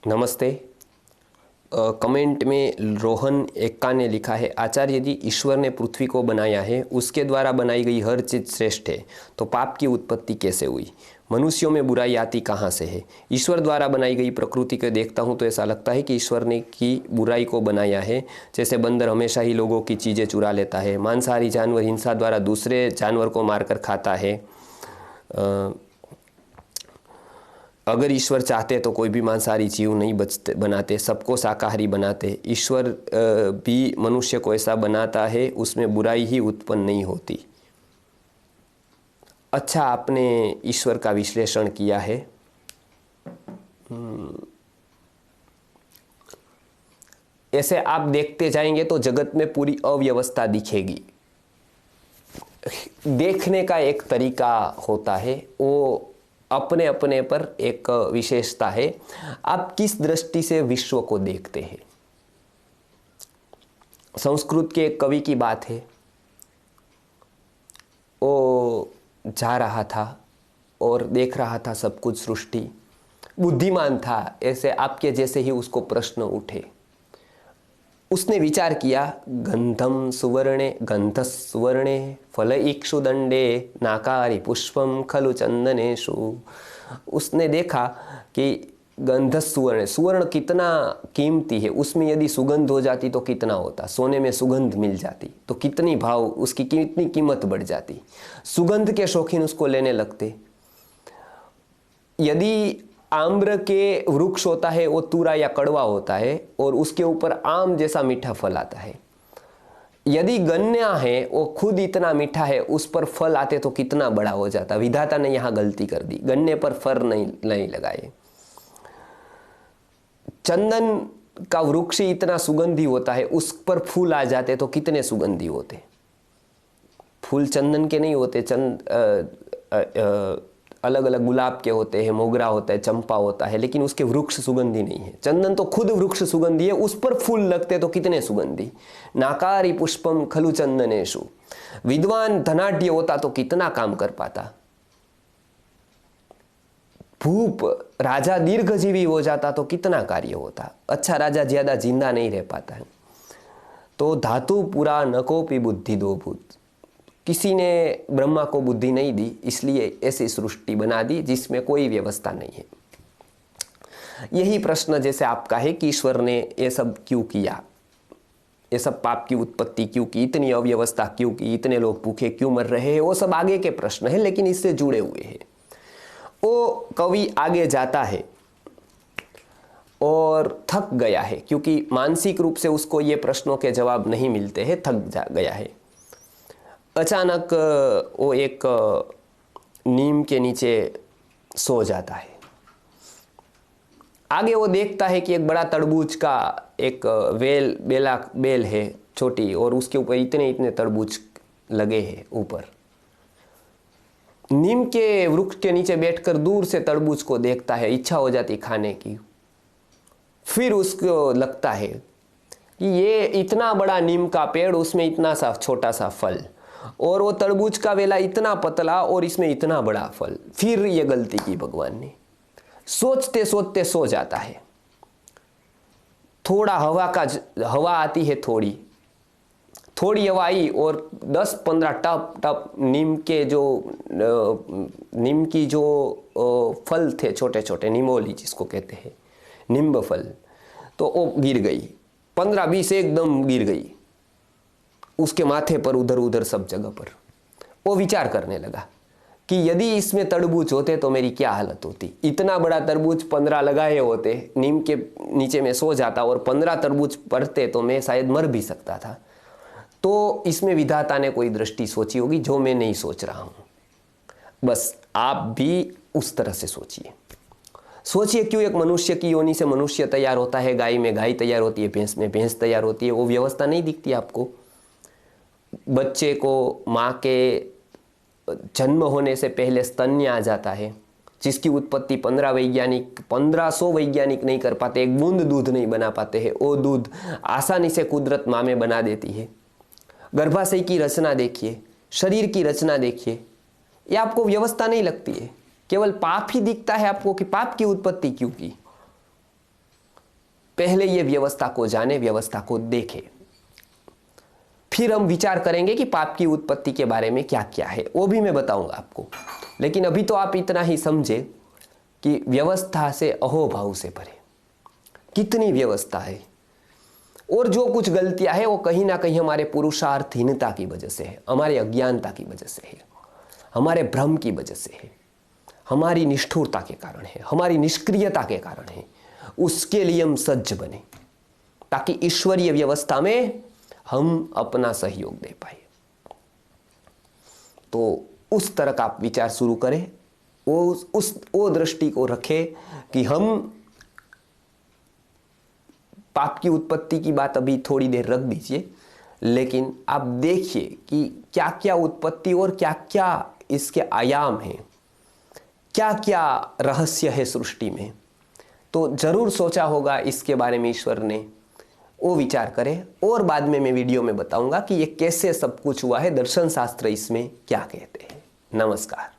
नमस्ते। कमेंट में रोहन एक्का ने लिखा है, आचार्य यदि ईश्वर ने पृथ्वी को बनाया है, उसके द्वारा बनाई गई हर चीज़ श्रेष्ठ है, तो पाप की उत्पत्ति कैसे हुई? मनुष्यों में बुराई आती कहाँ से है? ईश्वर द्वारा बनाई गई प्रकृति को देखता हूँ तो ऐसा लगता है कि ईश्वर ने की बुराई को बनाया है। जैसे बंदर हमेशा ही लोगों की चीज़ें चुरा लेता है, मांसाहारी जानवर हिंसा द्वारा दूसरे जानवर को मारकर खाता है। अगर ईश्वर चाहते तो कोई भी मांसाहारी जीव नहीं बनाते, सबको शाकाहारी बनाते। ईश्वर भी मनुष्य को ऐसा बनाता है, उसमें बुराई ही उत्पन्न नहीं होती। अच्छा, आपने ईश्वर का विश्लेषण किया है। ऐसे आप देखते जाएंगे तो जगत में पूरी अव्यवस्था दिखेगी। देखने का एक तरीका होता है, वो अपने अपने पर एक विशेषता है। आप किस दृष्टि से विश्व को देखते हैं। संस्कृत के एक कवि की बात है, वो जा रहा था और देख रहा था सब कुछ सृष्टि, बुद्धिमान था, ऐसे आपके जैसे ही उसको प्रश्न उठे। उसने विचार किया, गंधम सुवर्णे गंधस सुवर्णे फल इक्षुदंडे नाकारी पुष्पम खलु चंदनेशु। उसने देखा कि गंधस सुवर्ण, सुवर्ण कितना कीमती है, उसमें यदि सुगंध हो जाती तो कितना होता, सोने में सुगंध मिल जाती तो कितनी भाव, उसकी कितनी कीमत बढ़ जाती। सुगंध के शौकीन उसको लेने लगते। यदि आम्र के वृक्ष होता है वो तुरा या कड़वा होता है और उसके ऊपर आम जैसा मीठा फल आता है। यदि गन्ना है वो खुद इतना मीठा है, उस पर फल आते तो कितना बड़ा हो जाता। विधाता ने यहाँ गलती कर दी, गन्ने पर फल नहीं लगाए। चंदन का वृक्ष इतना सुगंधी होता है, उस पर फूल आ जाते तो कितने सुगंधी होते। फूल चंदन के नहीं होते, अलग अलग गुलाब के होते हैं, मोगरा होता है, चंपा होता है, लेकिन उसके वृक्ष सुगंधी नहीं है। चंदन तो खुद वृक्ष सुगंधी है, उस पर फूल लगते तो कितने सुगंधी। नाकारी पुष्पम खलु चंदनेशु। विद्वान धनाढ्य होता तो कितना काम कर पाता। भूप राजा दीर्घजीवी हो जाता तो कितना कार्य होता। अच्छा राजा ज्यादा जिंदा नहीं रह पाता है। तो धातु पुरा नकोपि बुद्धि दो भूत। किसी ने ब्रह्मा को बुद्धि नहीं दी, इसलिए ऐसी सृष्टि बना दी जिसमें कोई व्यवस्था नहीं है। यही प्रश्न जैसे आपका है कि ईश्वर ने ये सब क्यों किया, ये सब पाप की उत्पत्ति क्यों की, इतनी अव्यवस्था क्यों की, इतने लोग भूखे क्यों मर रहे हैं, वो सब आगे के प्रश्न है, लेकिन इससे जुड़े हुए हैं। वो कवि आगे जाता है और थक गया है, क्योंकि मानसिक रूप से उसको ये प्रश्नों के जवाब नहीं मिलते हैं, थक गया है। अचानक वो एक नीम के नीचे सो जाता है। आगे वो देखता है कि एक बड़ा तरबूज का एक बेल है छोटी, और उसके ऊपर इतने इतने तरबूज लगे हैं ऊपर। नीम के वृक्ष के नीचे बैठकर दूर से तरबूज को देखता है, इच्छा हो जाती खाने की। फिर उसको लगता है कि ये इतना बड़ा नीम का पेड़, उसमें इतना सा छोटा सा फल, और वो तरबूज का वेला इतना पतला और इसमें इतना बड़ा फल। फिर ये गलती की भगवान ने। सोचते सोचते सो जाता है। थोड़ा हवा आती है, थोड़ी हवा आई और 10-15 टप टप नीम की जो फल थे, छोटे छोटे निमोली जिसको कहते हैं, निम्ब फल, तो वो गिर गई। 15-20 एकदम गिर गई उसके माथे पर, उधर उधर सब जगह पर। वो विचार करने लगा कि यदि इसमें तरबूज होते तो मेरी क्या हालत होती। इतना बड़ा तरबूज 15 लगाए होते, नीम के नीचे में सो जाता और 15 तरबूज पड़ते तो मैं शायद मर भी सकता था। तो इसमें विधाता ने कोई दृष्टि सोची होगी जो मैं नहीं सोच रहा हूं। बस आप भी उस तरह से सोचिए क्यों एक मनुष्य की योनि से मनुष्य तैयार होता है, गाय में गाय तैयार होती है, भैंस में भैंस तैयार होती है। वो व्यवस्था नहीं दिखती आपको। बच्चे को माँ के जन्म होने से पहले स्तन्य आ जाता है, जिसकी उत्पत्ति 1500 वैज्ञानिक नहीं कर पाते, एक बूंद दूध नहीं बना पाते हैं। वो दूध आसानी से कुदरत माँ में बना देती है। गर्भाशय की रचना देखिए, शरीर की रचना देखिए, ये आपको व्यवस्था नहीं लगती है। केवल पाप ही दिखता है आपको कि पाप की उत्पत्ति क्यों की। पहले ये व्यवस्था को जाने, व्यवस्था को देखें, फिर हम विचार करेंगे कि पाप की उत्पत्ति के बारे में क्या क्या है, वो भी मैं बताऊंगा आपको। लेकिन अभी तो आप इतना ही समझे कि व्यवस्था से अहोभाव से भरे, कितनी व्यवस्था है, और जो कुछ गलतियां हैं वो कहीं ना कहीं हमारे पुरुषार्थहीनता की वजह से है, हमारे अज्ञानता की वजह से है, हमारे भ्रम की वजह से है, हमारी निष्ठुरता के कारण है, हमारी निष्क्रियता के कारण है। उसके लिए हम सज्ज बने ताकि ईश्वरीय व्यवस्था में हम अपना सहयोग दे पाए। तो उस तरह का आप विचार शुरू करें, वो दृष्टि को रखें कि हम पाप की उत्पत्ति की बात अभी थोड़ी देर रख दीजिए, लेकिन आप देखिए कि क्या क्या उत्पत्ति और क्या क्या इसके आयाम हैं, क्या क्या रहस्य है सृष्टि में। तो जरूर सोचा होगा इसके बारे में ईश्वर ने, वो विचार करें। और बाद में मैं वीडियो में बताऊंगा कि ये कैसे सब कुछ हुआ है, दर्शन शास्त्र इसमें क्या कहते हैं। नमस्कार।